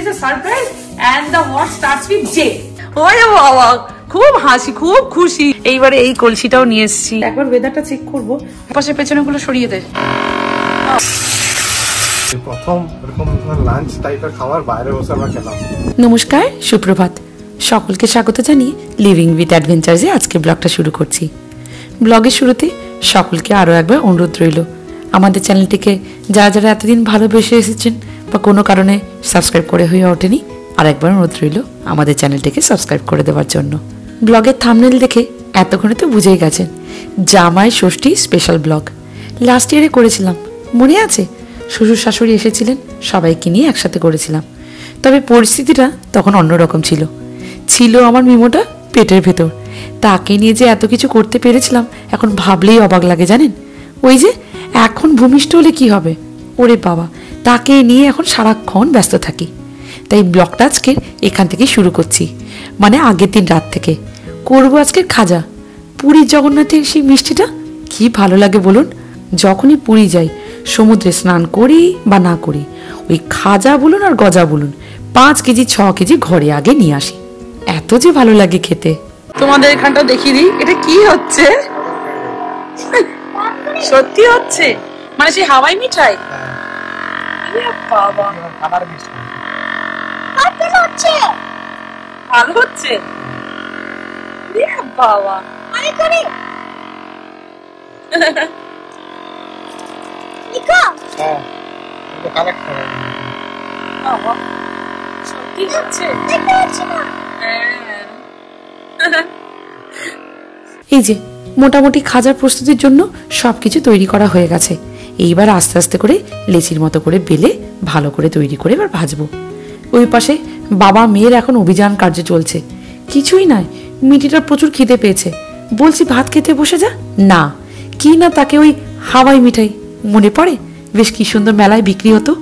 is a surprise and the what starts with J. ওরে বাবা, খুব হাসি, খুব খুশি। এইবারে এই কলসিটাও নিয়ে এসেছি, একবার ওয়েদারটা চেক করবো। পাশে পেছনে গুলো সরিয়ে দে। প্রথম এরকম লাঞ্চ টাইপের খাবার বাইরে বসে আমরা খেলাম। নমস্কার, সুপ্রভাত, সকলকে স্বাগত জানিয়ে লিভিং উইথ অ্যাডভেঞ্চার্সে আজকে ব্লগটা শুরু করছি। ব্লগের শুরুতে সকলকে আরও একবার অনুরোধ রইল, আমাদের চ্যানেলটিকে যারা যারা এতদিন ভালোবেসে এসেছেন বা কোনো কারণে সাবস্ক্রাইব করে হয়ে ওঠেনি, আর একবার অনুরোধ রইল আমাদের চ্যানেলটিকে সাবস্ক্রাইব করে দেওয়ার জন্য। ব্লগের থাম্বনেল দেখে এতক্ষণে তো বুঝেই গেছেন, জামাই ষষ্ঠী স্পেশাল ব্লগ লাস্ট ইয়ারে করেছিলাম, মনে আছে? শ্বশুর শাশুড়ি এসেছিলেন, সবাইকে নিয়ে একসাথে করেছিলাম। তবে পরিস্থিতিটা তখন অন্যরকম ছিল। ছিল আমার মিমোটা পেটের ভেতর, তাকে নিয়ে যে এত কিছু করতে পেরেছিলাম এখন ভাবলেই অবাক লাগে জানেন। ওই যে এখন ভূমিষ্ঠ হলে কি হবে, ওরে বাবা, তাকে নিয়ে এখন সারাক্ষণ ব্যস্ত থাকি। তাই ব্লগটা আজকের এখান থেকে শুরু করছি, মানে আগের দিন রাত থেকে করবো আজকের খাজা। পুরীর জগন্নাথের সেই মিষ্টিটা কি ভালো লাগে বলুন। যখনই পুরী যাই, সমুদ্রে স্নান করি বা না করি, ওই খাজা বলুন আর গজা বলুন 5 কেজি 6 কেজি ঘরে আগে নিয়ে আসি, এত যে ভালো লাগে খেতে। তোমাদের এখানটা দেখিয়ে দিই, এটা কি হচ্ছে? সত্যি হচ্ছে, মানে সেই হাওয়াই মিঠাই। বাবা, ভালো হচ্ছে বাবা। সত্যি হচ্ছে। এই যে মোটামুটি খাজার প্রস্তুতির জন্য সবকিছু তৈরি করা হয়ে গেছে। এইবার আস্তে আস্তে করে লেচির মতো করে বেলে ভালো করে তৈরি করে এবার ভাজবো। ওই পাশে বাবা মেয়ের এখন অভিযান কার্য চলছে। কিছুই নয়, মিঠিটার প্রচুর খিদে পেয়েছে, বলছি ভাত খেতে বসে যা। না, কি না তাকে ওই হাওয়াই মিঠাই মনে পড়ে, বেশ কি সুন্দর মেলায় বিক্রি হতো,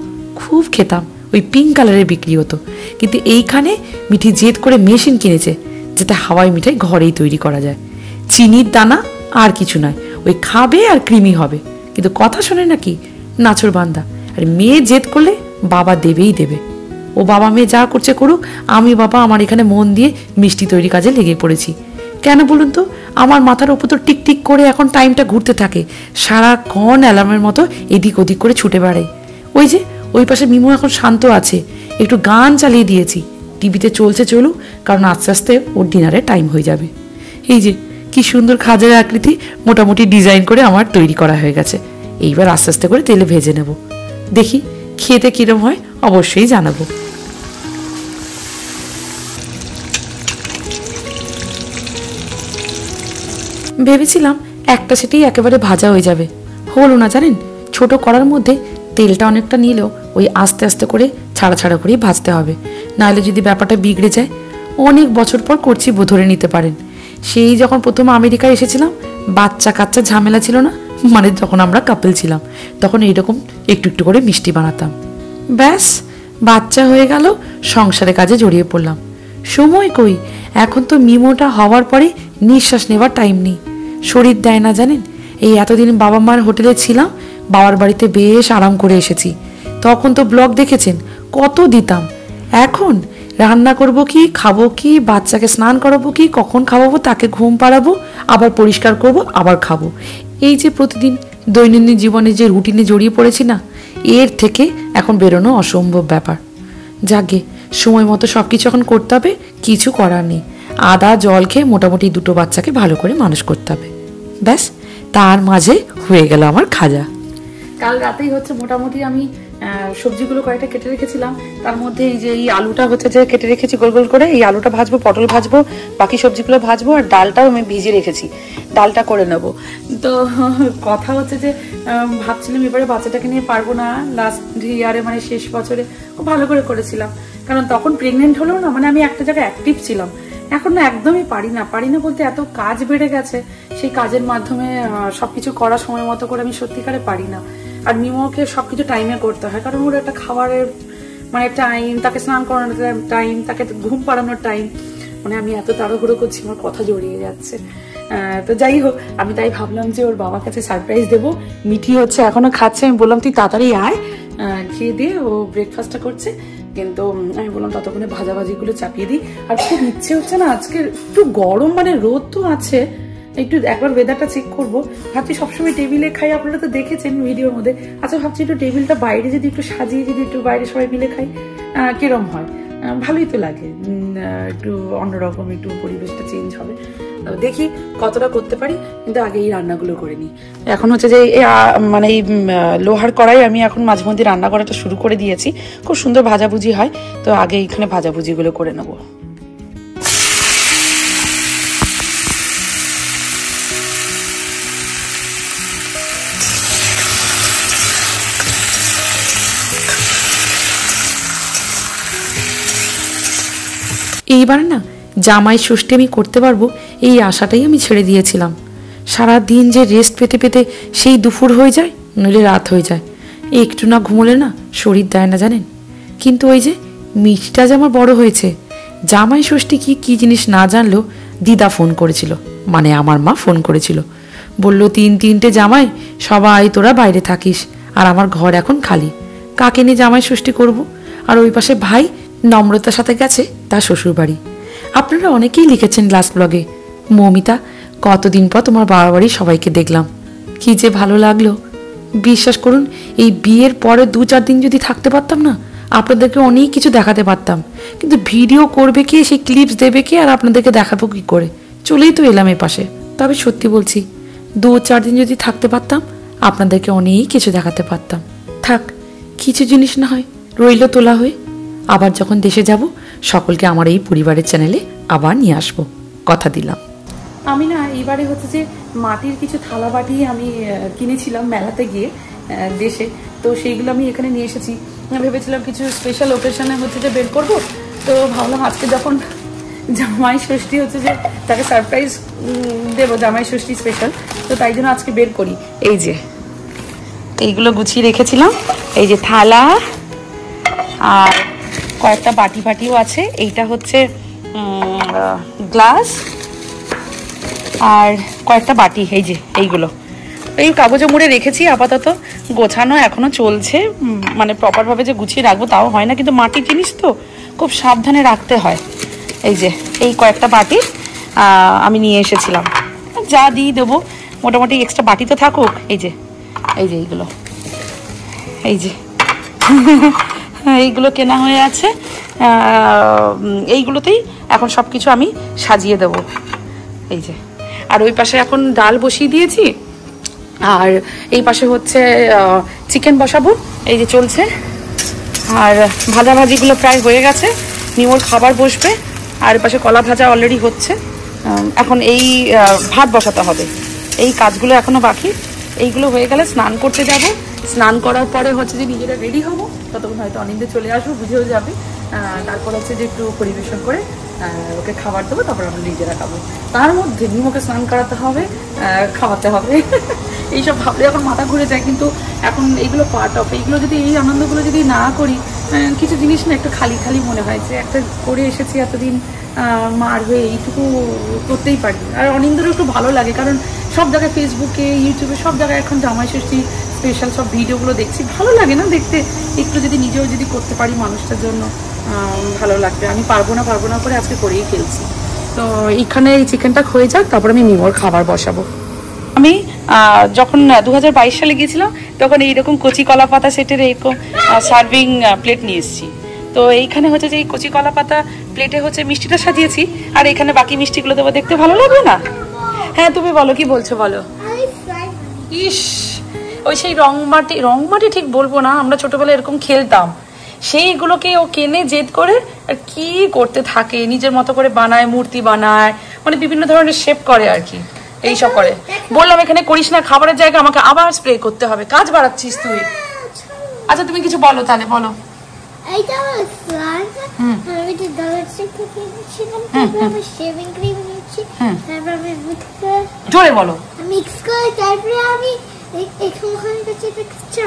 খুব খেতাম, ওই পিঙ্ক কালারের বিক্রি হতো। কিন্তু এইখানে মিঠি জেদ করে মেশিন কিনেছে, যেটা হাওয়াই মিঠাই ঘরেই তৈরি করা যায়। চিনির দানা আর কিছু নয়, ওই খাবে আর ক্রিমি হবে। কিন্তু কথা শোনে নাকি নাচর বান্দা, আর মেয়ে জেদ করলে বাবা দেবেই দেবে। ও বাবা মেয়ে যা করছে করুক, আমি বাবা আমার এখানে মন দিয়ে মিষ্টি তৈরি কাজে লেগে পড়েছি। কেন বলুন তো, আমার মাথার ওপর তো টিক টিক করে এখন টাইমটা ঘুরতে থাকে, সারাক্ষণ অ্যালার্মের মতো এদিক ওদিক করে ছুটে বেড়াই। ওই যে ওই পাশে মিমু এখন শান্ত আছে, একটু গান চালিয়ে দিয়েছি, টিভিতে চলছে চলুক, কারণ আস্তে আস্তে ওর ডিনারের টাইম হয়ে যাবে। এই যে কি সুন্দর খাজার আকৃতি মোটামুটি ডিজাইন করে আমার তৈরি করা হয়ে গেছে। এইবার আস্তে আস্তে করে তেলে ভেজে নেব, দেখি খেতে কিরম হয় অবশ্যই জানাবো। ভেবেছিলাম একটা সেটাই একেবারে ভাজা হয়ে যাবে, হলো না জানেন। ছোট কড়ার মধ্যে তেলটা অনেকটা নিলেও ওই আস্তে আস্তে করে ছাড়া ছাড়া করেই ভাজতে হবে, নাহলে যদি ব্যাপারটা বিগড়ে যায়। অনেক বছর পর করছি, ধরে নিতে পারেন। সেই যখন প্রথম আমেরিকায় এসেছিলাম, বাচ্চা কাচ্চা ঝামেলা ছিল না, মানে যখন আমরা কাপল ছিলাম, তখন এইরকম একটু একটু করে মিষ্টি বানাতাম। ব্যাস, বাচ্চা হয়ে গেল, সংসারের কাজে জড়িয়ে পড়লাম। সময় কই, এখন তো মিমোটা হওয়ার পরে নিঃশ্বাস নেওয়ার টাইম নেই, শরীর দেয় না জানেন। এই এতদিন বাবা মার হোটেলে ছিলাম, বাবার বাড়িতে বেশ আরাম করে এসেছি। তখন তো ব্লগ দেখেছেন কত দিতাম। এখন রান্না করব কি, খাবো কি, বাচ্চাকে স্নান করাবো কি, কখন খাওয়াবো, তাকে ঘুম পাড়াবো, আবার পরিষ্কার করব, আবার খাবো। এই যে প্রতিদিন দৈনন্দিন জীবনে যে রুটিনে জড়িয়ে পড়েছি না, এর থেকে এখন বেরোনো অসম্ভব ব্যাপার। যাকে সময় মতো সব কিছু এখন করতে হবে, কিছু করার নেই। আদা জল খেয়ে মোটামুটি 2টো বাচ্চাকে ভালো করে মানুষ করতে হবে। ব্যাস, তার মাঝে হয়ে গেল আমার খাজা। কাল রাতেই হচ্ছে মোটামুটি আমি সবজিগুলো কয়েকটা কেটে রেখেছিলাম, তার মধ্যে এই যে এই আলুটা হচ্ছে যে কেটে রেখেছি গোল গোল করে, এই আলুটা ভাজবো, পটল ভাজবো, বাকি সবজিগুলো ভাজবো, আর ডালটাও আমি ভিজিয়ে রেখেছি, ডালটা করে নেব। তো কথা হচ্ছে যে ভাবছিলাম এবারে বাচ্চাটাকে নিয়ে পারবো না, লাস্ট ইয়ারে মানে শেষ বছরে খুব ভালো করে করেছিলাম, কারণ তখন প্রেগনেন্ট হলেও না, মানে আমি একটা জায়গায় অ্যাক্টিভ ছিলাম। এখন না একদমই পারি না বলতে এত কাজ বেড়ে গেছে, সেই কাজের মাধ্যমে সবকিছু করার সময় মতো করে আমি সত্যিকারে পারি না। আর মিমোকে সবকিছু টাইমে করতে হয়, কারণ ওর একটা খাবারের মানে টাইম, তাকে স্নান করানোর টাইম, তাকে ঘুম পাড়ানোর টাইম, মানে আমি এত তাড়াহুড়ো করছি আমার কথা জড়িয়ে যাচ্ছে। তো যাই হোক, আমি তাই ভাবলাম যে ওর বাবার কাছে সারপ্রাইজ দেবো। মিঠি হচ্ছে এখনো খাচ্ছে, আমি বললাম তুই তাড়াতাড়ি আয়, খেয়ে দিয়ে ও ব্রেকফাস্টটা করছে, কিন্তু আমি বললাম ততক্ষণে ভাজাভাজিগুলো চাপিয়ে দিই। আর খুব ইচ্ছে হচ্ছে না আজকে, একটু গরম, মানে রোদ তো আছে, একটু একবার ওয়েদারটা চেক করবো। ভাবছি সবসময় টেবিলে খাই, আপনারা তো দেখেছেন ভিডিওর মধ্যে। আচ্ছা ভাবছি একটু টেবিলটা বাইরে যদি একটু সাজিয়ে যদি একটু বাইরে সবাই মিলে খাই কিরম হয়, ভালোই তো লাগে, একটু অন্যরকম, একটু পরিবেশটা চেঞ্জ হবে। দেখি কতটা করতে পারি, কিন্তু আগে এই রান্নাগুলো করে নিই। এখন হচ্ছে যে মানে এই লোহার কড়াই আমি এখন মাঝে মধ্যে রান্না করাটা শুরু করে দিয়েছি, খুব সুন্দর ভাজাভুজি হয়, তো আগে এইখানে ভাজাভুজিগুলো করে নেবো। এইবার না জামাই ষষ্ঠী আমি করতে পারবো এই আশাটাই আমি ছেড়ে দিয়েছিলাম। সারা দিন যে রেস্ট পেতে পেতে সেই দুপুর হয়ে যায়, নইলে রাত হয়ে যায়, একটু না ঘুমোলে না শরীর দেয় না জানেন। কিন্তু ওই যে মিষ্টিটা যে আমার বড় হয়েছে, জামাই ষষ্ঠী কি জিনিস না জানলেও দিদা ফোন করেছিল, মানে আমার মা ফোন করেছিল, বলল 3-3টে জামাই, সবাই তোরা বাইরে থাকিস, আর আমার ঘর এখন খালি, কাকে নিয়ে জামাই ষষ্ঠী করব। আর ওই পাশে ভাই নম্রতার সাথে গেছে তার শ্বশুর বাড়ি। আপনারা অনেকেই লিখেছেন লাস্ট ব্লগে, মৌমিতা কতদিন পর তোমার বাবা বাড়ি সবাইকে দেখলাম, কি যে ভালো লাগলো। বিশ্বাস করুন, এই বিয়ের পরে 2-4 দিন যদি থাকতে পারতাম না, আপনাদেরকে অনেক কিছু দেখাতে পারতাম, কিন্তু ভিডিও করবে কে, সেই ক্লিপস দেবে কে, আর আপনাদেরকে দেখাবো কি করে, চলেই তো এলাম এ পাশে। তবে সত্যি বলছি, 2-4 দিন যদি থাকতে পারতাম, আপনাদেরকে অনেক কিছু দেখাতে পারতাম। থাক, কিছু জিনিস না হয় রইল তোলা হয়ে, আবার যখন দেশে যাব সকলকে আমার এই পরিবারের চ্যানেলে আবার নিয়ে আসবো, কথা দিলাম। আমি না এইবারে হচ্ছে যে মাটির কিছু থালা বাটি আমি কিনেছিলাম মেলাতে গিয়ে দেশে, তো সেইগুলো আমি এখানে নিয়ে এসেছি। ভেবেছিলাম কিছু স্পেশাল ওকেশনে হচ্ছে যে বের করবো, তো ভাবলাম আজকে যখন জামাই ষষ্ঠী হচ্ছে যে তাকে সারপ্রাইজ দেবো, জামাই ষষ্ঠী স্পেশাল, তো তাই জন্য আজকে বের করি। এই যে এইগুলো গুছিয়ে রেখেছিলাম, এই যে থালা আর কয়েকটা বাটি ফাটিও আছে, এইটা হচ্ছে গ্লাস আর কয়েকটা বাটি, এই যে এইগুলো এই কাগজে মুড়ে রেখেছি। আপাতত গোছানো এখনো চলছে, মানে প্রপার ভাবে যে গুছিয়ে রাখবো তাও হয় না, কিন্তু মাটির জিনিস তো খুব সাবধানে রাখতে হয়। এই যে এই কয়েকটা বাটি আমি নিয়ে এসেছিলাম, যা দিয়ে দেবো মোটামুটি এক্সট্রা বাটি তো থাকুক। এই যে এইগুলো, এই যে এইগুলো কেনা হয়ে আছে, এইগুলোতেই এখন সব কিছু আমি সাজিয়ে দেবো। এই যে, আর ওই পাশে এখন ডাল বসিয়ে দিয়েছি, আর এই পাশে হচ্ছে চিকেন বসাবো, এই যে চলছে। আর ভাজাভাজিগুলো প্রায় হয়ে গেছে, নিমোর খাবার বসবে, আর পাশে কলা ভাজা অলরেডি হচ্ছে। এখন এই ভাত বসাতে হবে, এই কাজগুলো এখনো বাকি। এইগুলো হয়ে গেলে স্নান করতে যাব, স্নান করার পরে হচ্ছে যে নিজেরা রেডি হবো, ততক্ষণ হয়তো অনিন্দে চলে আসবো, বুঝেও যাবে। তারপর হচ্ছে যে একটু পরিবেশন করে ওকে খাবার দেবো, তারপর আমরা নিজেরা খাবো। তার মধ্যে নিমোকে স্নান করাতে হবে, খাওয়াতে হবে। এইসব ভাবলে এখন মাথা ঘুরে যায়, কিন্তু এখন এইগুলো পার্ট অফ, এইগুলো যদি এই আনন্দগুলো যদি না করি, কিছু জিনিস না একটু খালি খালি মনে হয়, যে একটা করে এসেছি এতদিন মার হয়ে, এইটুকু করতেই পারি। আর অনিন্দেরও একটু ভালো লাগে, কারণ সব জায়গায় ফেসবুকে, ইউটিউবে সব জায়গায় এখন জামাই ষষ্ঠী স্পেশাল সব ভিডিওগুলো দেখছি, ভালো লাগে না দেখতে। একটু যদি নিজেও যদি করতে পারি মানুষটার জন্য, ভালো লাগবে। আমি পারবো না করে আজকে করেই ফেলছি। তো এইখানে এই চিকেনটা হয়ে যাক, তারপর আমি নিমোর খাবার বসাবো। আমি যখন 2022 সালে গিয়েছিলাম, তখন এইরকম কচি কলা পাতা সেটের এরকম সার্ভিং প্লেট নিয়ে এসেছি। তো এইখানে হচ্ছে যে এই কচি কলা পাতা প্লেটে হচ্ছে মিষ্টিটা সাজিয়েছি, আর এখানে বাকি মিষ্টিগুলো দেবো, দেখতে ভালো লাগবে না? হ্যাঁ, তুমি বলো, কি বলছো বলো। ইস, ওই সেই রং মাটি ঠিক বলবো না, আমরা ছোটবেলায় এরকম খেলতাম, সেইগুলোকে ও কেনে জেদ করে আর কি করতে থাকে, নিজের মতো করে বানায়, মূর্তি বানায়, মানে বিভিন্ন ধরনের শেপ করে আর কি, এইসব করে। বললাম এখানে করিস না, খাবারের জায়গা আমাকে আবার স্প্রে করতে হবে, কাজ বাড়াচ্ছিস তুই। আচ্ছা তুমি কিছু বলো তাহলে, বলো। এইটা হলো স্লাইম, আমি তো ডলার থেকে কিনেছিলাম, তারপর আমি শেভিং ক্রিম নিয়েছি, তারপর আমি মিক্স করে, জোরে বলো, মিক্স করে, তারপরে আমি ওখানে কাছে চা,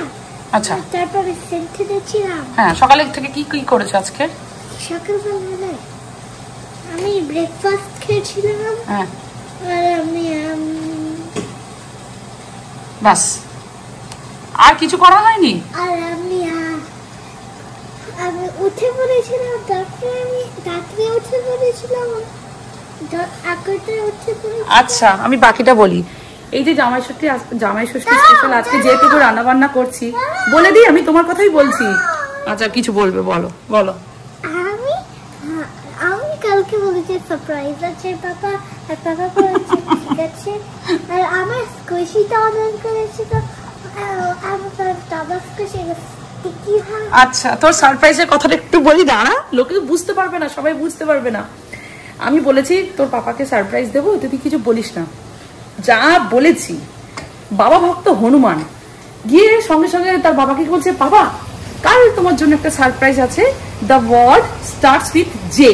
আচ্ছা তারপর আমি সেন্টে দিয়েছিলাম। হ্যাঁ, সকালে থেকে কি কি করেছো আজকে? সকালবেলা আমি ব্রেকফাস্ট খেয়েছিলাম, হ্যাঁ, আর আমি বাস, আর কিছু করা হয়নি? আর আমি উঠে পড়েছিলাম, তারপরে আমি রাত্রে উঠে পড়েছিলাম, আকাশে উঠে পড়েছিলাম। আচ্ছা আমি বাকিটা বলি। এই যে জামাই ষষ্ঠী স্পেশাল আজকে যেটুকু রান্না বান্না করছি বলে দিই, আমি তোমার কথাই বলছি। আচ্ছা কিছু বলবে, বলো বলো। আমি আমি কালকে বলেছি সারপ্রাইজ আছে পাপা, আর পাপা বলেছে ঠিক আছে, আর আমার স্কুশিটা অর্ডার করেছে, তো আমার টাবাস্কো সেটা কি হয়। আচ্ছা তোর সারপ্রাইজের কথাটা একটু বলি, দাঁড়া, লোকে বুঝতে পারবে না, সবাই বুঝতে পারবে না। আমি বলেছি তোর পাপাকে সারপ্রাইজ দেবো, তুই কিছু বলিস না। যা বলেছি, বাবা ভক্ত হনুমান গিয়ে সঙ্গে সঙ্গে তার বাবাকে বলছে, বাবা কাল তোমার জন্য একটা সারপ্রাইজ আছে, the word starts with J.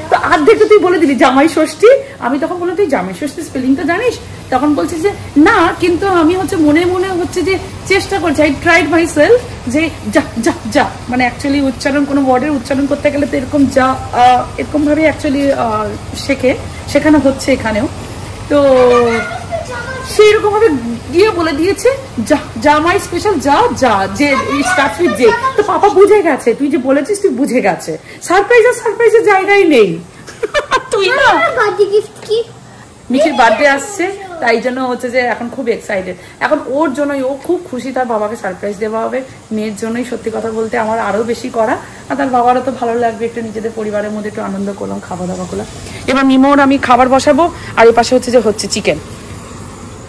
তো অর্ধেকটা তুই বলে দিলি জামাই ষষ্ঠী। আমি তখন বললাম তুই জামাই ষষ্ঠী স্পেলিংটা জানিস? তখন বলছিস যে না, কিন্তু আমি হচ্ছে মনে মনে হচ্ছে যে চেষ্টা করছি, আই ট্রাইড মাই সেলফ, যে যা যা যা, মানে অ্যাকচুয়ালি উচ্চারণ, কোনো ওয়ার্ডের উচ্চারণ করতে গেলে তো এরকম যা এরকম ভাবে অ্যাকচুয়ালি শেখানো হচ্ছে এখানেও। তো সেই রকম ভাবে গিয়ে বলে দিয়েছে জামাই স্পেশাল যা যা, যে স্টার্টস উইথ জে। তো পাপা বুঝে গেছে, তুই যে বলেছিস তুই বুঝে গেছে, সারপ্রাইজের জায়গায় নেই। তুই না, বার্থডে গিফট কি? মিঠির বার্থডে আসছে, তাই জন্য হচ্ছে যে এখন খুব এক্সাইটেড। এখন ওর জন্যই ও খুব খুশি, তার বাবাকে সারপ্রাইজ দেওয়া হবে। মেয়ের জন্যই সত্যি কথা বলতে আমার আরো বেশি করা, আর তার বাবারও তো ভালো লাগবে, একটু নিজেদের পরিবারের মধ্যে একটু আনন্দ করলাম, খাওয়া দাওয়া করলাম। এবার মিমোর আমি খাবার বসাবো, আর এই পাশে হচ্ছে চিকেন।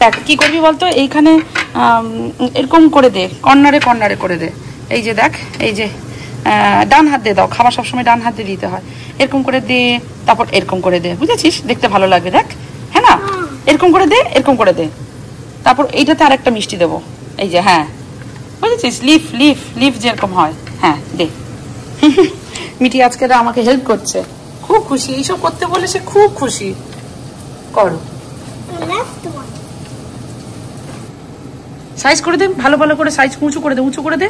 দেখ কি করবি বলতো, এইখানে এরকম করে দে, কর্নারে কর্নারে করে দে। এই যে দেখ, এই যে ডান হাত দিয়ে দাও, খাবার সবসময় ডান হাত দিয়ে দিতে হয়। এরকম করে দে, তারপর এরকম করে দে, বুঝেছিস? দেখতে ভালো লাগবে, দেখ। হ্যাঁ না, এরকম করে দে, এরকম করে দে। তারপর এইটাতে আরেকটা মিষ্টি দেবো, এই যে, হ্যাঁ বুঝেছিস? লিফ লিফ লিফ যেরকম হয়, হ্যাঁ দে। মিঠি আজকে আমাকে হেল্প করছে, খুব খুশি, এইসব করতে বলে সে খুব খুশি। করো, সাইজ করে দে, ভালো ভালো করে সাইজ উঁচু করে দে, উঁচু করে দে,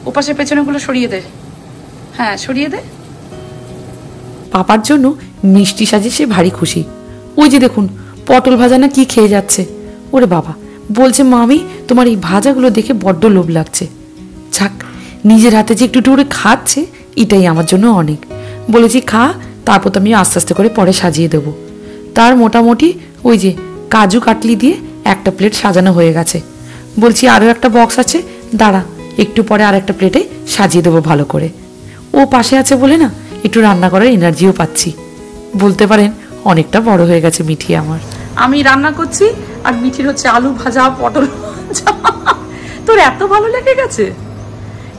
ওপাশে পেছনে গুলো সরিয়ে দে, হ্যাঁ সরিয়ে দে। পাপার জন্য মিষ্টি সাজে সে ভারী খুশি। ওই যে দেখুন পটল ভাজা না কি খেয়ে যাচ্ছে। ওরে বাবা, বলছে মামি তোমার এই ভাজাগুলো দেখে বড্ড লোভ লাগছে। যাক, নিজের হাতে যে একটু একটু করে খাচ্ছে এটাই আমার জন্য অনেক। বলেছি খা, তারপর তো আমি আস্তে আস্তে করে পরে সাজিয়ে দেবো। তার মোটামুটি ওই যে কাজু কাটলি দিয়ে একটা প্লেট সাজানো হয়ে গেছে। বলছি আরও একটা বক্স আছে, দাঁড়া একটু পরে আর একটা প্লেটে সাজিয়ে দেবো ভালো করে। ও পাশে আছে বলে না একটু রান্না করার এনার্জিও পাচ্ছি। বলতে পারেন অনেকটা বড় হয়ে গেছে মিঠি আমার। আমি রান্না করছি আর মিঠির হচ্ছে আলু ভাজা, পটল ভাজা। তোর এত ভালো লেগে গেছে,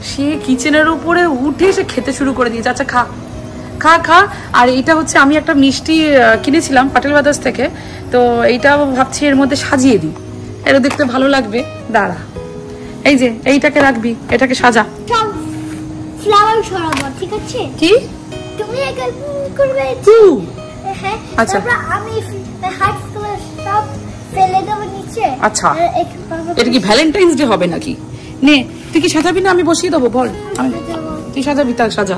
সে কিচেনের উপরে উঠে সে খেতে শুরু করে দিয়েছে। আচ্ছা খা খা খা। আর এইটা হচ্ছে আমি একটা মিষ্টি কিনেছিলাম পাটেল বাজার থেকে, তো এইটা ভাবছি এর মধ্যে সাজিয়ে দিই, এটা দেখতে ভালো লাগবে। দাঁড়া, এই যে এইটাকে রাখবি, এটাকে সাজা। ফ্লাওয়ার ছড়াবো, ঠিক আছে? কি তুমি একা করবে? হ্যাঁ, আচ্ছা। তারপর আমি হার্ট কালার সব ফেলে দেব নিচে। আচ্ছা, এটা কি ভ্যালেন্টাইন্স ডে হবে নাকি? নে, তুই কি সাজাবি না আমি বসিয়ে দেবো? বল, তুই সাজাবি, তার সাজা।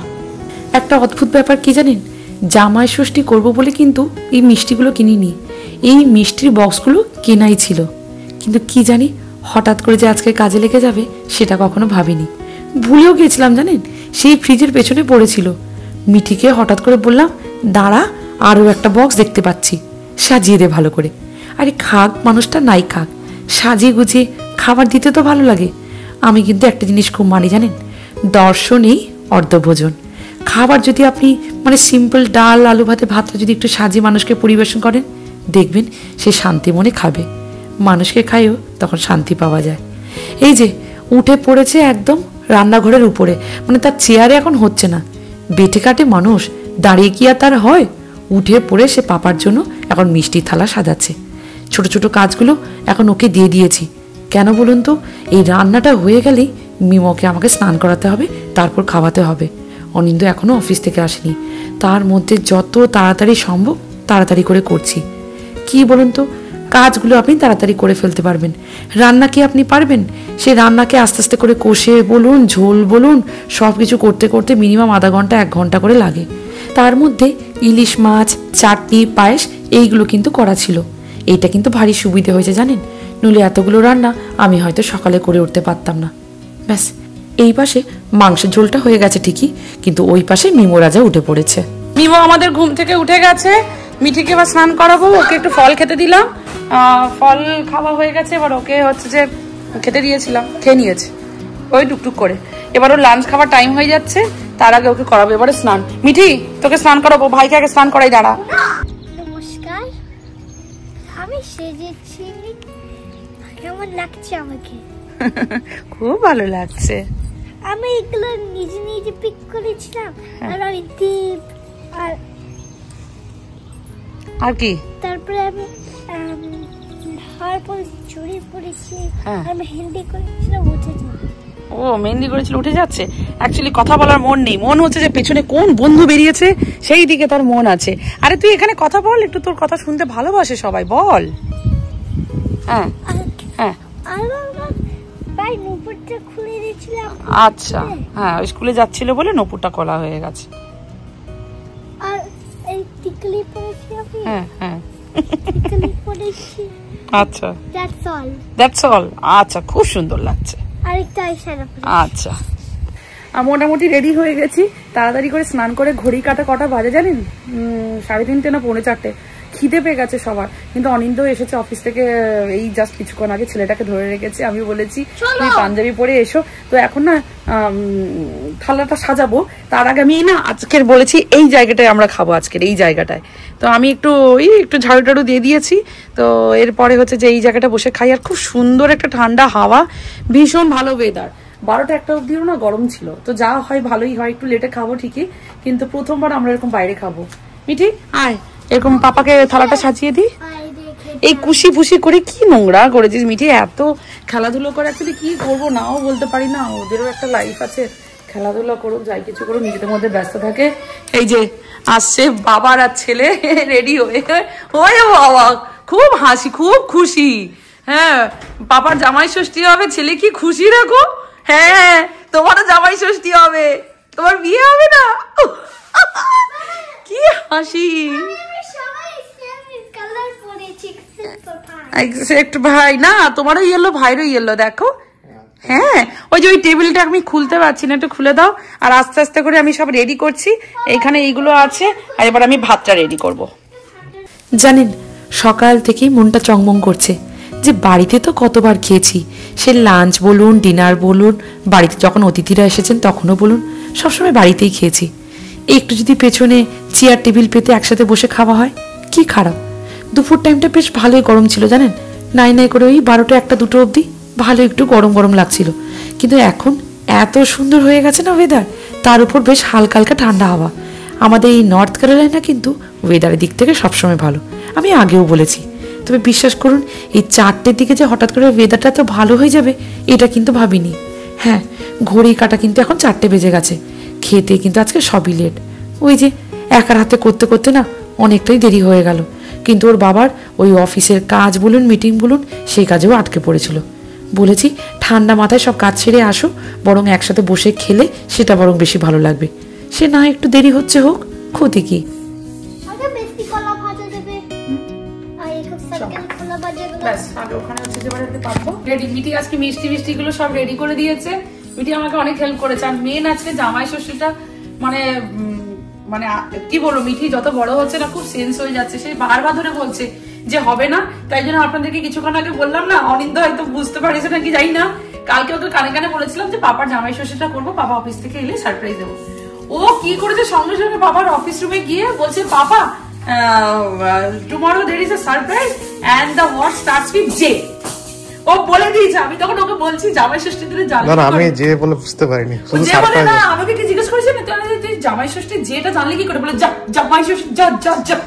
একটা অদ্ভুত ব্যাপার কি জানেন, জামাই ষষ্ঠী করবো বলে কিন্তু এই মিষ্টিগুলো কিনিনি, এই মিষ্টির বক্সগুলো কেনাই ছিল। কিন্তু কি জানি হঠাৎ করে যে আজকে কাজে লেগে যাবে সেটা কখনো ভাবিনি। ভুলেও গিয়েছিলাম জানেন, সেই ফ্রিজের পেছনে পড়েছিল। মিঠিকে হঠাৎ করে বললাম দাঁড়া, আরও একটা বক্স দেখতে পাচ্ছি, সাজিয়ে দে ভালো করে। আরে খাক মানুষটা, নাই খাক, সাজিয়ে গুছিয়ে খাবার দিতে তো ভালো লাগে। আমি কিন্তু একটা জিনিস খুব মানি জানেন, দর্শনেই অর্ধভোজন। খাবার যদি আপনি মানে সিম্পল ডাল আলু ভাতটা যদি একটু সাজিয়ে মানুষকে পরিবেশন করেন, দেখবেন সে শান্তি মনে খাবে। মানুষকে খাইও তখন শান্তি পাওয়া যায়। এই যে উঠে পড়েছে একদম রান্নাঘরের উপরে, মানে তার চেয়ারে এখন হচ্ছে না। বেটে কাটে মানুষ, দাঁড়িয়ে কি আর তার হয়? উঠে পড়ে সে পাপার জন্য এখন মিষ্টি থালা সাজাচ্ছে। ছোট ছোট কাজগুলো এখন ওকে দিয়ে দিয়েছি। কেন বলুন তো, এই রান্নাটা হয়ে গেলেই মিমোকে আমাকে স্নান করাতে হবে, তারপর খাওয়াতে হবে। অনিন্দ এখনো অফিস থেকে আসেনি, তার মধ্যে যত তাড়াতাড়ি সম্ভব তাড়াতাড়ি করে করছি। কি বলুন তো, কাজগুলো আপনি তাড়াতাড়ি করে ফেলতে পারবেন, রান্না কি আপনি পারবেন? সে রান্নাকে আস্তে আস্তে করে কষে বলুন, ঝোল বলুন, সব কিছু করতে করতে মিনিমাম আধা ঘন্টা 1 ঘন্টা করে লাগে। তার মধ্যে ইলিশ মাছ, চাটনি, পায়েস এইগুলো কিন্তু করা ছিল। এইটা কিন্তু ভারী সুবিধে হয়েছে জানেন, নইলে এতগুলো রান্না আমি হয়তো সকালে করে উঠতে পারতাম না। ব্যাস এই পাশে মাংসের ঝোলটা হয়ে গেছে ঠিকই, কিন্তু ওই পাশে মিমো রাজা উঠে পড়েছে। মিমো আমাদের ঘুম থেকে উঠে গেছে, মিঠিকে এবার স্নান করাবো, ওকে একটু ফল খেতে দিলাম, ফল খাওয়া হয়ে গেছে, এবার ওকে হচ্ছে যে খেতে দিয়েছিলাম, খেয়ে নিয়েছে ওই টুকটুক করে। এবার ওর লাঞ্চ খাওয়ার টাইম হয়ে যাচ্ছে, তার আগে ওকে করাবো এবারে স্নান। মিঠি তোকে স্নান করাবো, ভাইকে আগে স্নান করাই, দাঁড়া। নমস্কার, আমি সেজেছি, কেমন লাগছে আমাকে? খুব ভালো লাগছে। আমি এগুলো নিজে নিজে পিক করেছিলাম, আর আমি টিপ আর কি তারপরে আমি হারপল চুরি পড়েছি, হ্যাঁ। আমি হিন্দি করেছিলাম, উঠে যাবে। ও মেহেন্দি করেছিল, উঠে যাচ্ছে। অ্যাকচুয়ালি কথা বলার মন নেই, মন হচ্ছে যে পেছনে কোন বন্ধু বেরিয়েছে সেই দিকে তার মন আছে। আরে তুই এখানে কথা বল, একটু তোর কথা শুনতে ভালোবাসে সবাই, বল। হ্যাঁ হ্যাঁ আর আমার ভাই নুপুরটা খুলে দিয়েছিলাম। আচ্ছা, হ্যাঁ ওই স্কুলে যাচ্ছিল বলে নপুরটা কলা হয়ে গেছে। আর এই টিকলি পড়েছি আমি। হ্যাঁ হ্যাঁ টিকলি পড়েছি। আচ্ছা, দ্যাটস অল। আচ্ছা খুব সুন্দর লাগছে। আরেকটা আইশ্যাডো পড়েছি। আচ্ছা, মোটামুটি রেডি হয়ে গেছি, তাড়াতাড়ি করে স্নান করে। ঘড়ি কাটা কটা বাজে জানেন? 3:30 না 4:45। খিদে পেয়ে গেছে সবার, কিন্তু অনিন্দ এসেছে অফিস থেকে এই জাস্ট কিছুক্ষণ আগে, ছেলেটাকে ধরে রেখেছে। আমি বলেছি তুমি পাঞ্জাবি পরে এসো, তো এখন না থালাটা সাজাবো, তার আগে আমি না আজকের বলেছি এই জায়গাটায় আমরা খাবো, আজকের এই জায়গাটায়। তো আমি একটু ঝাড়ু টাড়ু দিয়ে দিয়েছি। তো এরপরে হচ্ছে যে এই জায়গাটা বসে খাই, আর খুব সুন্দর একটা ঠান্ডা হাওয়া, ভীষণ ভালো ওয়েদার। 12টা-1টা অব্দিও না গরম ছিল, তো যা হয় ভালোই হয়। একটু লেটে খাবো ঠিকই, কিন্তু প্রথমবার আমরা এরকম বাইরে খাবো। মিঠি আয়, এরকম পাপাকে থালাটা সাজিয়ে দিই। এই কুশি ফুসি করে কি নোংরা করেছিস মিঠি, এত খেলাধুলো করে অ্যাকচুয়ালি কি করবো নাও বলতে পারি না, ওদেরও একটা লাইফ আছে, খেলাধুলা করুক যাই কিছু করুক, নিজেদের মধ্যে ব্যস্ত থাকে। এই যে আসছে বাবার আর ছেলে রেডি হয়ে, ওরে বাবা খুব হাসি, খুব খুশি। হ্যাঁ বাবার জামাই ষষ্ঠী হবে, ছেলে কি খুশি রাখো। হ্যাঁ তোমারও জামাই ষষ্ঠী হবে, তোমার বিয়ে হবে না। কি হাসি। এক্সাক্ট ভাই না, তোমারও ইয়েলো, ভাইরও ইয়েলো, দেখো। হ্যাঁ ওই যে ওই টেবিলটা আমি খুলতে পারছি না, একটু খুলে দাও। আর আস্তে আস্তে করে আমি সব রেডি করছি, এইখানে এইগুলো আছে, আর এবার আমি ভাতটা রেডি করব। জানেন সকাল থেকেই মনটা চংমং করছে যে বাড়িতে তো কতবার খেয়েছি, সে লাঞ্চ বলুন ডিনার বলুন, বাড়িতে যখন অতিথিরা এসেছেন তখনও বলুন, সবসময় বাড়িতেই খেয়েছি। একটু যদি পেছনে চেয়ার টেবিল পেতে একসাথে বসে খাওয়া হয় কি খারাপ। দুপুর টাইমটা বেশ ভালোই গরম ছিল জানেন, নাই নাই করে ওই 12টা 1টা 2টো অবধি ভালো একটু গরম গরম লাগছিল, কিন্তু এখন এত সুন্দর হয়ে গেছে না ওয়েদার, তার উপর বেশ হালকা হালকা ঠান্ডা হাওয়া। আমাদের এই নর্থ ক্যারোলাইনা কিন্তু ওয়েদারের দিক থেকে সবসময় ভালো, আমি আগেও বলেছি। তবে বিশ্বাস করুন এই 4টের দিকে যে হঠাৎ করে ওয়েদারটা তো ভালো হয়ে যাবে এটা কিন্তু ভাবিনি। হ্যাঁ ঘড়ি কাটা কিন্তু এখন 4টে বেজে গেছে, খেতে কিন্তু আজকে সবই লেট। ওই যে একার হাতে করতে করতে না অনেকটাই দেরি হয়ে গেল, কিন্তু ওর বাবার ওই অফিসের কাজ বলুন মিটিং বলুন সেই কাজেও আটকে পড়েছিল। বলেছি ঠান্ডা মাথায় সব কাজ ছেড়ে আসো, বরং একসাথে বসে খেলে সেটা বরং বেশি ভালো লাগবে। সে না একটু দেরি হচ্ছে হোক, ক্ষতি কি। মিটি আজকে মিষ্টি মিষ্টি গুলো সব রেডি করে দিয়েছে, মিটি আমাকে অনেক হেল্প করেছে। আর মেন আজকে জামাই ষষ্ঠীটা মানে মানে কি বলবো, মিঠি যত বড় হচ্ছে না খুব সেন্স হয়ে যাচ্ছে, সে বারবার ধরে বলছে যে হবে না, তাই জন্য আপনাদেরকে কিছুক্ষণ আগে বললাম না, অনিন্দ হয়তো বুঝতে পারিছে নাকি জানি না, কালকে ওকে কানে কানে বলেছিলাম যে পাপার জামাই ষষ্ঠীটা করবো, পাপা অফিস থেকে এলে সারপ্রাইজ দেবো। ও কি করেছে সঙ্গে সঙ্গে বাবার অফিস রুমে গিয়ে বলছে papa tomorrow there is a surprise and the word starts with J. ও বলে দিয়েছে, আমি তখন ওকে বলছি জামাই ষষ্ঠীর দিনে জানলি না, আমি যে বলে বুঝতে পারিনি, শুধু সারপ্রাইজ। না আমাকে কি জিজ্ঞেস করেছে না তুই জামাই ষষ্ঠীর যেটা জানলি কি করে, বলে জামাই ষষ্ঠী যা যা যা।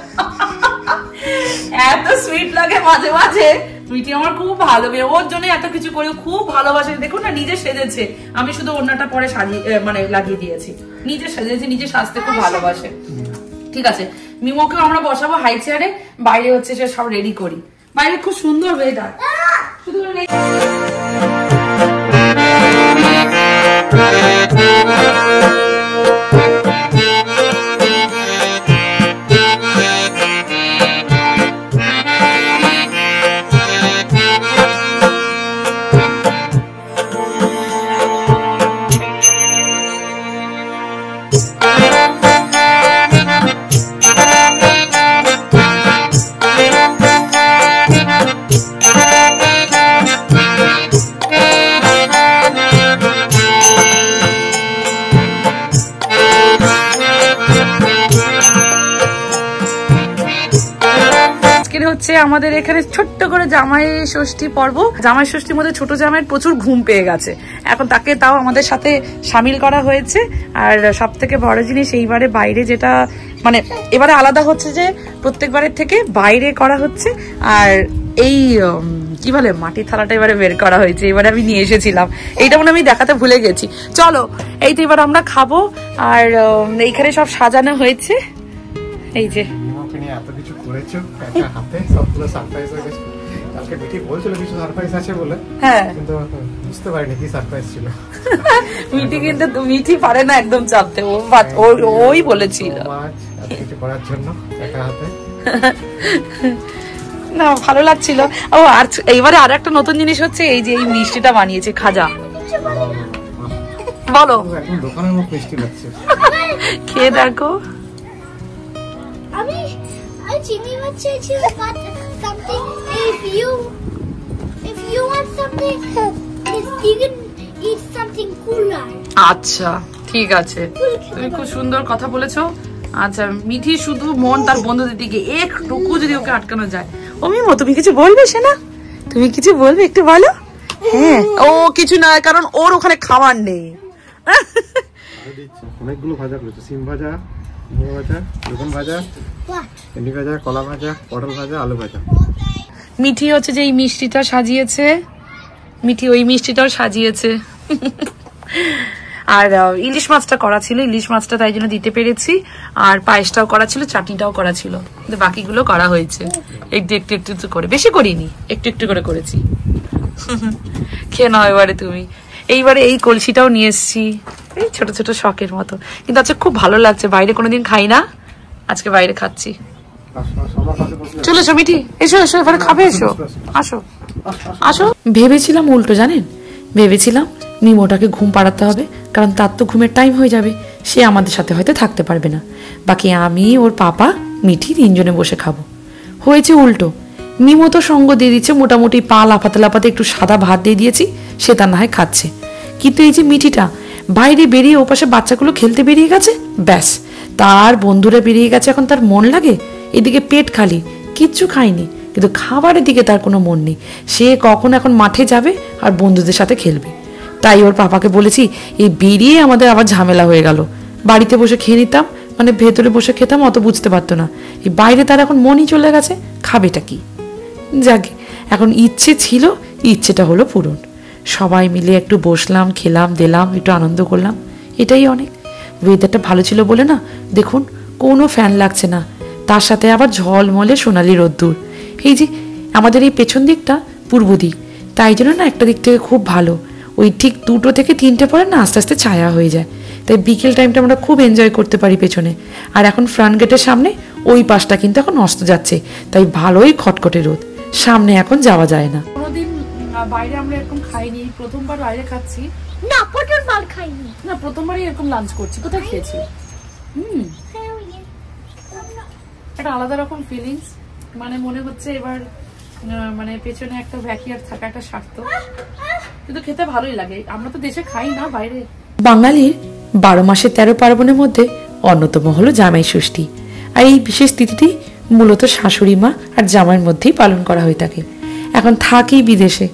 এত সুইট লাগে মাঝে মাঝে, মিটি আমার খুব ভালো মেয়ে, ওর জন্য এত কিছু করে, খুব ভালোবাসে। দেখুন না নিজে সেজেছে, আমি শুধু ওড়নাটা পরে সাজিয়ে মানে লাগিয়ে দিয়েছি, নিজে সেজেছে, নিজে সাজতে খুব ভালোবাসে। ঠিক আছে মিমোকেও আমরা বসাবো হাই চেয়ারে, বাইরে হচ্ছে সে সব রেডি করি, বাইরে খুব সুন্দর ওয়েদার, শুধু হচ্ছে আমাদের এখানে ছোট্ট করে জামাই ষষ্ঠী পর্ব। জামাই ষষ্ঠীর মধ্যে ছোট জামাইয়ের প্রচুর ঘুম পেয়ে গেছে, এখন তাকে তাও আমাদের সাথে সামিল করা হয়েছে। আর সব থেকে বড় জিনিস এইবারে বাইরে যেটা মানে এবারে আলাদা হচ্ছে যে প্রত্যেকবারের থেকে বাইরে করা হচ্ছে। আর এই কি বলে মাটির থালাটা এবারে বের করা হয়েছে, এবারে আমি নিয়ে এসেছিলাম, এইটা মনে আমি দেখাতে ভুলে গেছি। চলো এই তো এবার আমরা খাবো। আর এইখানে সব সাজানো হয়েছে, এই যে এত কিছু করেছো একা হাতে, সবগুলো সারপ্রাইজ হয়ে গেছে। কালকে মিঠি বলছিল কিছু সারপ্রাইজ আছে বলে, হ্যাঁ কিন্তু বুঝতে পারিনি কি সারপ্রাইজ ছিল। মিঠি কিন্তু মিঠি পারে না একদম চাপতে, ওই বলেছিল এত কিছু করার জন্য একা হাতে। না ভালো লাগছিল। ও আর এইবারে আর একটা নতুন জিনিস হচ্ছে এই যে এই মিষ্টিটা বানিয়েছে খাজা, বলো একদম দোকানের মতো মিষ্টি লাগছে, খেয়ে দেখো। আমি চিনি মাছ ছিল, but something if you want something you can eat something cooler. আচ্ছা ঠিক আছে, তুমি খুব সুন্দর কথা বলেছো। আচ্ছা মিঠি শুধু মন তার বন্ধুদের দিকে, একটুকু যদি ওকে আটকানো যায়। ও মিমো তুমি কিছু বলবে সেনা, তুমি কিছু বলবে একটু বলো। হ্যাঁ ও কিছু না, কারণ ওর ওখানে খাবার নেই। অনেকগুলো ভাজা করেছে, সিম ভাজা, মুগ ভাজা, বেগুন ভাজা, ভেন্ডি ভাজা, কলা ভাজা, পটল ভাজা, আলু ভাজা। মিঠি হচ্ছে যে এই মিষ্টিটা সাজিয়েছে, মিঠি ওই মিষ্টিটাও সাজিয়েছে। আর ইলিশ মাছটা করা ছিল, ইলিশ মাছটা তাই জন্য দিতে পেরেছি। আর পায়েসটাও করা ছিল, চাটনিটাও করা ছিল, কিন্তু বাকিগুলো করা হয়েছে একটু একটু একটু একটু করে, বেশি করিনি, একটু একটু করে করেছি। খেয়ে নাও এবারে তুমি। এইবারে এই কলসিটাও নিয়ে এসছি, এই ছোট ছোট শখের মতো, কিন্তু আজকে খুব ভালো লাগছে। বাইরে কোনোদিন খাই না, আজকে বাইরে খাচ্ছি। চলে এসো মিঠি, এসো এসো এবারে খাবে, এসো আসো আসো। ভেবেছিলাম উল্টো জানেন, ভেবেছিলাম মিমোটাকে ঘুম পাড়াতে হবে, কারণ তার তো ঘুমের টাইম হয়ে যাবে, সে আমাদের সাথে হয়তো থাকতে পারবে না। বাকি আমি, ওর পাপা, মিঠি তিনজনে বসে খাবো। হয়েছে উল্টো, মিমো তো সঙ্গ দিয়ে দিচ্ছে, মোটামুটি পা লাফাতে লাফাতে একটু সাদা ভাত দিয়ে দিয়েছি, সে তার না হয় খাচ্ছে। কিন্তু এই যে মিঠিটা বাইরে বেরিয়ে ওপাশে বাচ্চাগুলো খেলতে বেরিয়ে গেছে, ব্যাস তার বন্ধুরা বেরিয়ে গেছে, এখন তার মন লাগে। এদিকে পেট খালি, কিচ্ছু খায়নি, কিন্তু খাবারের দিকে তার কোনো মন নেই। সে কখন এখন মাঠে যাবে আর বন্ধুদের সাথে খেলবে। তাই ওর পাপাকে বলেছি, এই বেরিয়ে আমাদের আবার ঝামেলা হয়ে গেল। বাড়িতে বসে খেয়ে নিতাম, মানে ভেতরে বসে খেতাম, অত বুঝতে পারতো না। এই বাইরে তার এখন মনই চলে গেছে, খাবেটা কি। যাকে এখন ইচ্ছে ছিল, ইচ্ছেটা হলো পূরণ। সবাই মিলে একটু বসলাম, খেলাম, দিলাম, একটু আনন্দ করলাম, এটাই অনেক। ওয়েদারটা ভালো ছিল বলে না, দেখুন কোনো ফ্যান লাগছে না, তার সাথে আবার ঝলমলে সোনালি রোদ্দুর। এই যে আমাদের এই পেছন দিকটা পূর্ব দিক, তাই জন্য না একটা দিক থেকে খুব ভালো। ওই ঠিক 2টো থেকে 3টে পরে না আস্তে আস্তে ছায়া হয়ে যায়, তাই বিকেল টাইমটা আমরা খুব এনজয় করতে পারি পেছনে। আর এখন ফ্রন্ট গেটের সামনে ওই পাশটা কিন্তু এখন অস্ত যাচ্ছে, তাই ভালোই খটখটে রোদ, সামনে এখন যাওয়া যায় না। কোনোদিন বাইরে আমরা এরকম খাইনি, প্রথমবার বাইরে খাচ্ছি। না পটল মাল খাইনি, না প্রথমবারই এরকম লাঞ্চ করছি। কোথায় খেয়েছি? একটা আলাদা রকম ফিলিংস, মানে মনে হচ্ছে এবার মানে পেছনে একটা ব্যাকইয়ার্ড থাকা একটা স্বার্থ, কিন্তু খেতে ভালোই লাগে। আমরা তো দেশে খাই না, বাইরে। বাঙালির 12 মাসে 13 পার্বণের মধ্যে অন্যতম হলো জামাই ষষ্ঠী। আর এই বিশেষ তিথিটি মূলত শাশুড়ি মা আর জামাইয়ের মধ্যেই পালন করা হয়ে থাকে। এখন থাকি বিদেশে,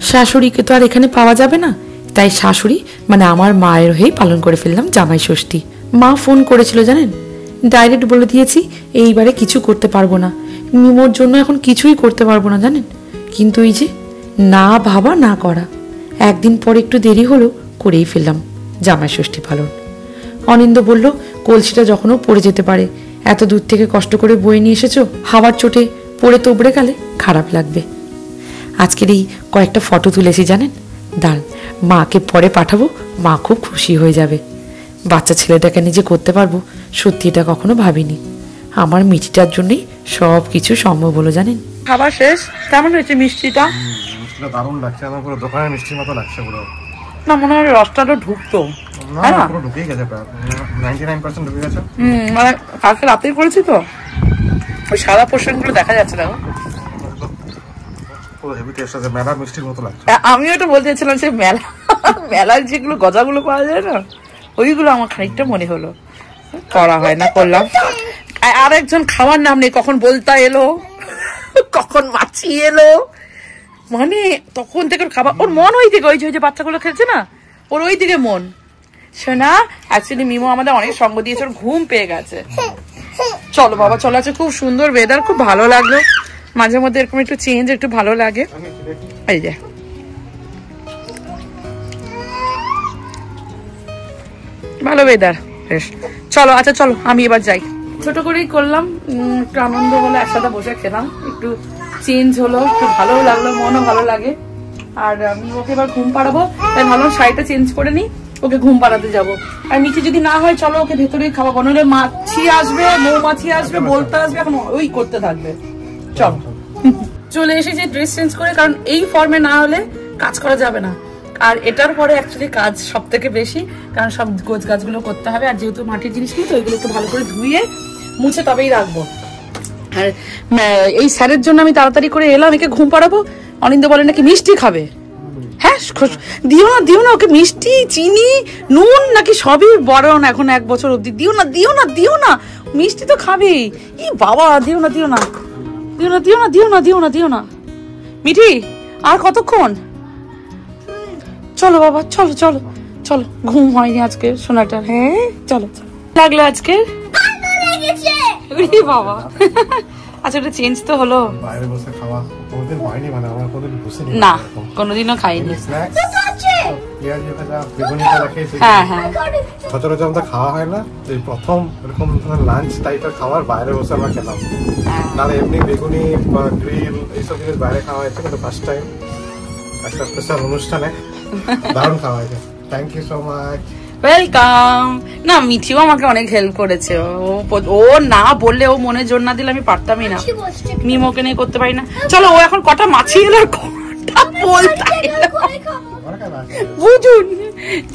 শাশুড়িকে তো আর এখানে পাওয়া যাবে না, তাই শাশুড়ি মানে আমার মায়ের হয়েই পালন করে ফেললাম জামাই ষষ্ঠী। মা ফোন করেছিল জানেন, ডাইরেক্ট বলে দিয়েছি এইবারে কিছু করতে পারবো না, মিমোর জন্য এখন কিছুই করতে পারবো না জানেন। কিন্তু এই যে না ভাবা না করা, একদিন পরে একটু দেরি হলো, করেই ফেললাম জামাই ষষ্ঠী পালন। অনিন্দ বলল কলসিটা যখনও পড়ে যেতে পারে, এত দূর থেকে কষ্ট করে বয়ে নিয়ে এসেছো, হাওয়ার চোটে পড়ে তোবড়ে গেলে খারাপ লাগবে। আজকের এই কয়েকটা ফটো তুলেছি জানেন, দাঁড়ান মাকে পরে পাঠাবো, মা খুব খুশি হয়ে যাবে। বাচ্চা ছেলেটাকে নিজে করতে পারবো, সত্যি এটা কখনো ভাবিনি। আমার মিষ্টিটার জন্যই সব কিছু সম্ভব হলো জানেন। খাবার শেষ, কেমন হয়েছে মিষ্টিটা? মিষ্টিটা দারুণ লাগছে, আমার পুরো দোকানের মিষ্টির মতো লাগছে পুরো। না মনে হয় রসটা তো ঢুকতো, না পুরো ঢুকেই গেছে, প্রায় 99% ঢুকে গেছে। মানে কালকে রাতেই করেছি তো, ওই সাদা পোর্শন গুলো দেখা যাচ্ছে না। পুরো হেভি টেস্ট আছে, মেলার মিষ্টির মতো লাগছে। আমিও এটা বলতে চাইছিলাম, যে মেলার যেগুলো গজাগুলো পাওয়া যায় না, ওইগুলো আমার খানিকটা মনে হলো। করা হয় না, করলাম। আর একজন খাওয়ার নাম নেই, কখন বলতা এলো কখন মাছি এলো, মানে তখন থেকে ওর খাবার, ওর মন ওই দিকে, ওই যে বাচ্চাগুলো খেলছে না, ওর ওই দিকে মন। শোনা, অ্যাকচুয়ালি মিমো আমাদের অনেক সঙ্গ দিয়েছে, ওর ঘুম পেয়ে গেছে। চলো বাবা চলো, আছে খুব সুন্দর ওয়েদার, খুব ভালো লাগলো, মাঝে মধ্যে এরকম একটু চেঞ্জ একটু ভালো লাগে। এই যে ভালো ওয়েদার, বেশ। চলো আচ্ছা চলো আমি এবার যাই। ছোট করেই করলাম, একটু আনন্দ হলো, একসাথে বসে খেলাম, একটু চেঞ্জ হলো, একটু ভালো লাগলো, মনও ভালো লাগে। আর আমি ওকে এবার ঘুম পাড়াবো, তাই ভাবলাম শাড়িটা চেঞ্জ করে নিই, ওকে ঘুম পাড়াতে যাবো। আর নিচে যদি না হয় চলো ওকে ভেতরেই খাওয়াবো, নাহলে মাছি আসবে, মৌমাছি আসবে, বলতে আসবে, এখন ওই করতে থাকবে। চলো চলে এসেছি ড্রেস চেঞ্জ করে, কারণ এই ফর্মে না হলে কাজ করা যাবে না। আর এটার পরে অ্যাকচুয়ালি কাজ সব থেকে বেশি, কারণ সব গোছ গাছগুলো করতে হবে। আর যেহেতু মাটির জিনিসগুলো তো ওইগুলো একটু ভালো করে ধুয়ে মুছে তবেই রাখবো। আর এই স্যারের জন্য আমি তাড়াতাড়ি করে এলাম, একে ঘুম পাড়াবো। অনিন্দ বলে নাকি মিষ্টি খাবে, হ্যাঁ দিও না ওকে, মিষ্টি চিনি নুন নাকি সবই বড় না, এখন 1 বছর অব্দি দিও না মিষ্টি তো খাবেই। ই বাবা দিও না মিঠি, আর কতক্ষণ? চলো বাবা চলো চলো চলো, ঘুম হয়নি আজকে সোনাটার। হ্যাঁ চলো লাগলো আজকে বাবা। আচ্ছা ওটা চেঞ্জ তো হলো বাইরে বসে খাওয়া কোনোদিন হয়নি, মানে আমার কোনোদিন বসেনি না, কোনোদিনও খাইনি। স্ন্যাক্স পেঁয়াজি ভাজা বেগুনি ভাজা খেয়েছি, হ্যাঁ হ্যাঁ সচরাচর আমাদের খাওয়া হয় না, এই প্রথম এরকম লাঞ্চ টাইপের খাবার বাইরে বসে আমরা খেলাম। নাহলে এমনি বেগুনি বা গ্রিল এইসব জিনিস বাইরে খাওয়া হয়েছে, কিন্তু ফার্স্ট টাইম একটা স্পেশাল অনুষ্ঠানে দারুণ খাওয়া হয়েছে। Thank you so much, welcome. না মিঠিও আমাকে অনেক হেল্প করেছে, ও না বললে, ও মনে জোর না দিলে আমি পারতামই না, মিমোকে নিয়ে করতে পারি না। চলো ও এখন কটা মাছি এলো, কটা বলতে বুঝুন।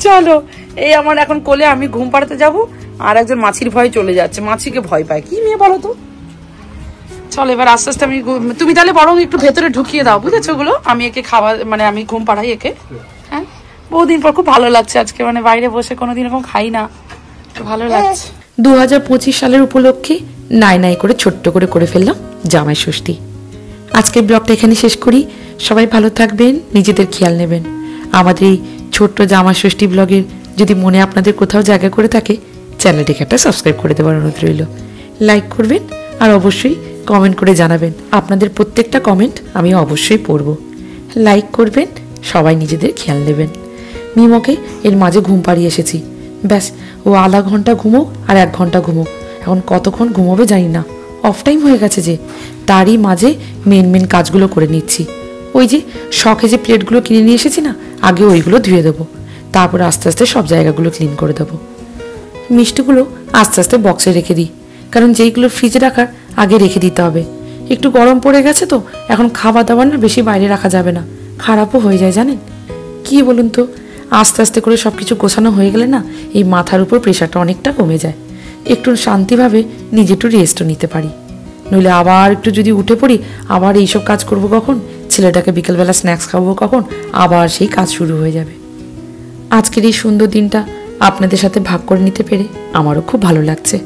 চলো এই আমার এখন কোলে, আমি ঘুম পাড়াতে যাবো, আর একজন মাছির ভয় চলে যাচ্ছে, মাছিকে ভয় পায়, কি মেয়ে বলো তো। চলো এবার আস্তে আস্তে আমি, তুমি তাহলে বরং একটু ভেতরে ঢুকিয়ে দাও, বুঝেছো ওগুলো, আমি একে খাওয়া, মানে আমি ঘুম পাড়াই একে। হ্যাঁ বহুদিন পর খুব ভালো লাগছে আজকে, মানে বাইরে বসে কোনোদিন এরকম খাই না, ভালো লাগছে। 2025 সালের উপলক্ষে নাই করে ছোট্ট করে ফেললাম জামাই ষষ্ঠী। আজকের ব্লগটা এখানে শেষ করি। সবাই ভালো থাকবেন, নিজেদের খেয়াল নেবেন। আমাদের এই ছোট্ট জামাই ষষ্ঠী ব্লগের যদি মনে আপনাদের কোথাও জায়গা করে থাকে, চ্যানেলটিকে একটা সাবস্ক্রাইব করে দেওয়ার অনুরোধ রইল। লাইক করবেন আর অবশ্যই কমেন্ট করে জানাবেন, আপনাদের প্রত্যেকটা কমেন্ট আমি অবশ্যই পড়ব। লাইক করবেন, সবাই নিজেদের খেয়াল নেবেন। মিমোকে এর মাঝে ঘুম পাড়িয়ে এসেছি, ব্যাস ও আধা ঘন্টা ঘুমোক আর 1 ঘন্টা ঘুমোক, এখন কতক্ষণ ঘুমোবে জানি না, অফ টাইম হয়ে গেছে যে, তারই মাঝে মেন কাজগুলো করে নিচ্ছি। ওই যে শখে যে প্লেটগুলো কিনে নিয়ে এসেছি না, আগে ওইগুলো ধুয়ে দেবো, তারপর আস্তে আস্তে সব জায়গাগুলো ক্লিন করে দেবো। মিষ্টিগুলো আস্তে আস্তে বক্সে রেখে দিই, কারণ যেইগুলো ফ্রিজে রাখার আগে রেখে দিতে হবে। একটু গরম পড়ে গেছে তো, এখন খাবার দাবার না বেশি বাইরে রাখা যাবে না, খারাপও হয়ে যায় জানেন কি বলুন তো। আস্তে আস্তে করে সব কিছু গোছানো হয়ে গেলে না, এই মাথার উপর প্রেশারটা অনেকটা কমে যায়, একটু শান্তিভাবে নিজে একটু রেস্টও নিতে পারি। নইলে আবার একটু যদি উঠে পড়ি, আবার এইসব কাজ করব কখন, ছেলেটাকে বিকেলবেলা স্ন্যাক্স খাওয়াবো কখন, আবার সেই কাজ শুরু হয়ে যাবে। আজকের এই সুন্দর দিনটা আপনাদের সাথে ভাগ করে নিতে পেরে আমারও খুব ভালো লাগছে।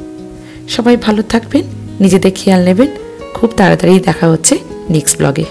সবাই ভালো থাকবেন, নিজেদের খেয়াল নেবেন। খুব তাড়াতাড়ি দেখা হচ্ছে নেক্সট ব্লগে।